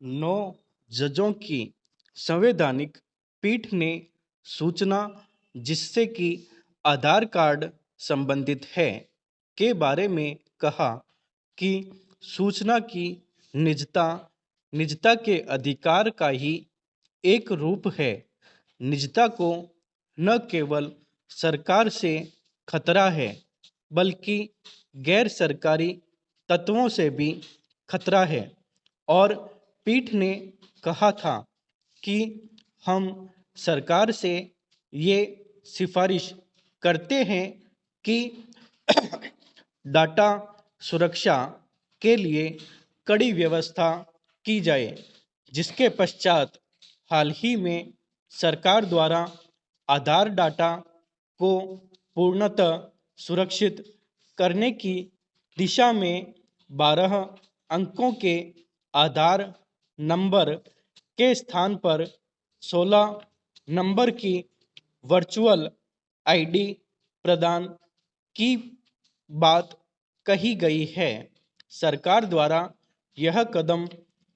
9 जजों की संवैधानिक पीठ ने सूचना जिससे कि आधार कार्ड संबंधित है के बारे में कहा कि सूचना की निजता निजता के अधिकार का ही एक रूप है। निजता को न केवल सरकार से खतरा है बल्कि गैर सरकारी तत्वों से भी खतरा है और पीठ ने कहा था कि हम सरकार से ये सिफारिश करते हैं कि डाटा सुरक्षा के लिए कड़ी व्यवस्था की जाए, जिसके पश्चात हाल ही में सरकार द्वारा आधार डाटा को पूर्णतः सुरक्षित करने की दिशा में 12 अंकों के आधार नंबर के स्थान पर 16 नंबर की वर्चुअल आईडी प्रदान की बात कही गई है। सरकार द्वारा यह कदम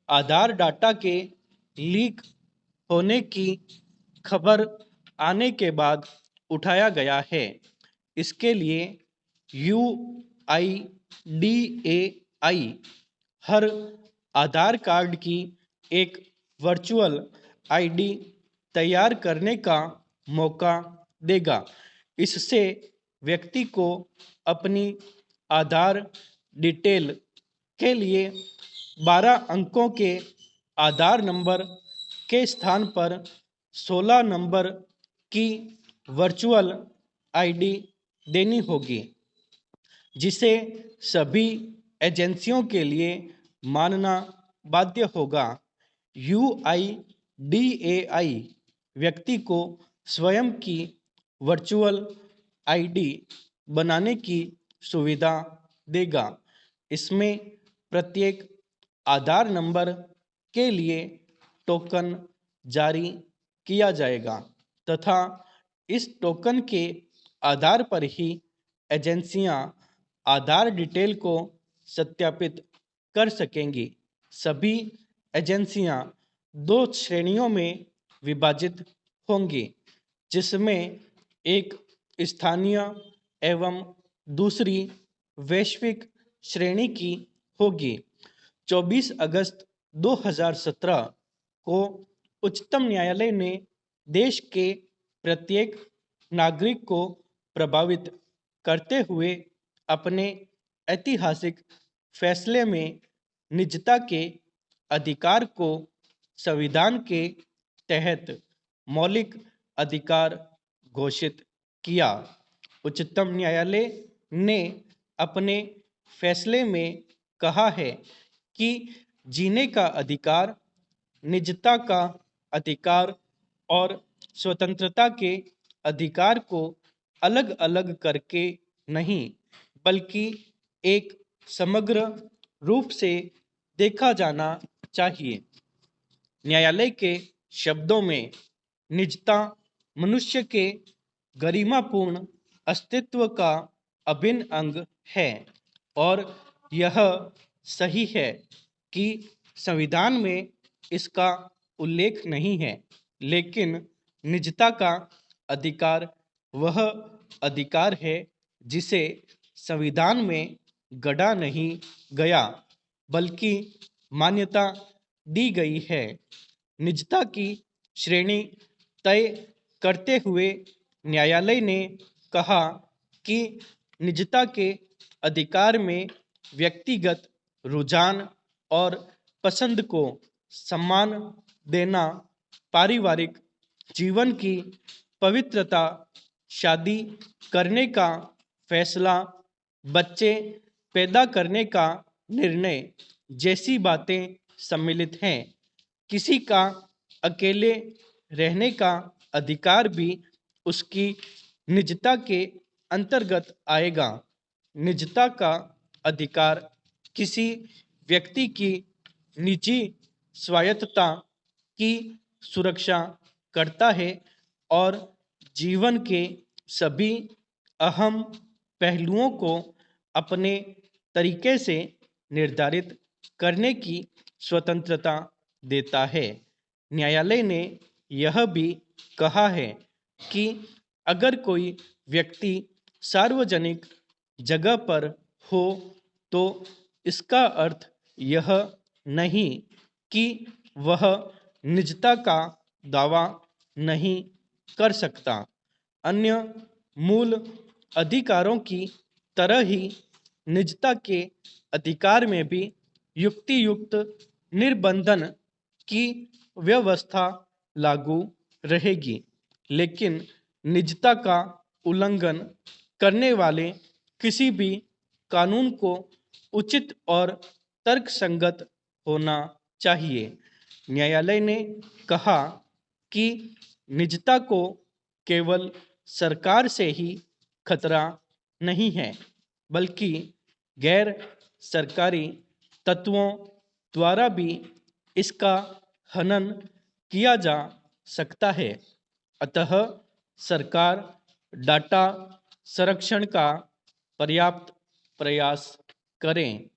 आधार डाटा के लीक होने की खबर आने के बाद उठाया गया है। इसके लिए UIDAI हर आधार कार्ड की एक वर्चुअल आईडी तैयार करने का मौका देगा। इससे व्यक्ति को अपनी आधार डिटेल के लिए 12 अंकों के आधार नंबर के स्थान पर 16 नंबर की वर्चुअल आईडी देनी होगी, जिसे सभी एजेंसियों के लिए मानना बाध्य होगा। UIDAI व्यक्ति को स्वयं की वर्चुअल आईडी बनाने की सुविधा देगा। इसमें प्रत्येक आधार नंबर के लिए टोकन जारी किया जाएगा तथा इस टोकन के आधार पर ही एजेंसियां आधार डिटेल को सत्यापित कर सकेंगी। सभी एजेंसियां 2 श्रेणियों में विभाजित होंगी, जिसमें एक स्थानीय एवं दूसरी वैश्विक श्रेणी की होगी। 24 अगस्त 2017 को उच्चतम न्यायालय ने देश के प्रत्येक नागरिक को प्रभावित करते हुए अपने ऐतिहासिक फैसले में निजता के अधिकार को संविधान के तहत मौलिक अधिकार घोषित किया। उच्चतम न्यायालय ने अपने फैसले में कहा है कि जीने का अधिकार, निजता का अधिकार और स्वतंत्रता के अधिकार को अलग अलग करके नहीं बल्कि एक समग्र रूप से देखा जाना चाहिए। न्यायालय के शब्दों में निजता मनुष्य के गरिमापूर्ण अस्तित्व का अभिन्न अंग है और यह सही है कि संविधान में इसका उल्लेख नहीं है, लेकिन निजता का अधिकार वह अधिकार है जिसे संविधान में गढ़ा नहीं गया बल्कि मान्यता दी गई है। निजता की श्रेणी तय करते हुए न्यायालय ने कहा कि निजता के अधिकार में व्यक्तिगत रुझान और पसंद को सम्मान देना, पारिवारिक जीवन की पवित्रता, शादी करने का फैसला, बच्चे पैदा करने का निर्णय जैसी बातें सम्मिलित हैं। किसी का अकेले रहने का अधिकार भी उसकी निजता के अंतर्गत आएगा। निजता का अधिकार किसी व्यक्ति की निजी स्वायत्तता की सुरक्षा करता है और जीवन के सभी अहम पहलुओं को अपने तरीके से निर्धारित करने की स्वतंत्रता देता है। न्यायालय ने यह भी कहा है कि अगर कोई व्यक्ति सार्वजनिक जगह पर हो तो इसका अर्थ यह नहीं कि वह निजता का दावा नहीं कर सकता। अन्य मूल अधिकारों की तरह ही निजता के अधिकार में भी युक्ति युक्त निर्बंधन की व्यवस्था लागू रहेगी, लेकिन निजता का उल्लंघन करने वाले किसी भी कानून को उचित और तर्कसंगत होना चाहिए। न्यायालय ने कहा कि निजता को केवल सरकार से ही खतरा नहीं है, बल्कि गैर सरकारी तत्वों द्वारा भी इसका हनन किया जा सकता है। अतः सरकार डाटा संरक्षण का पर्याप्त प्रयास करें।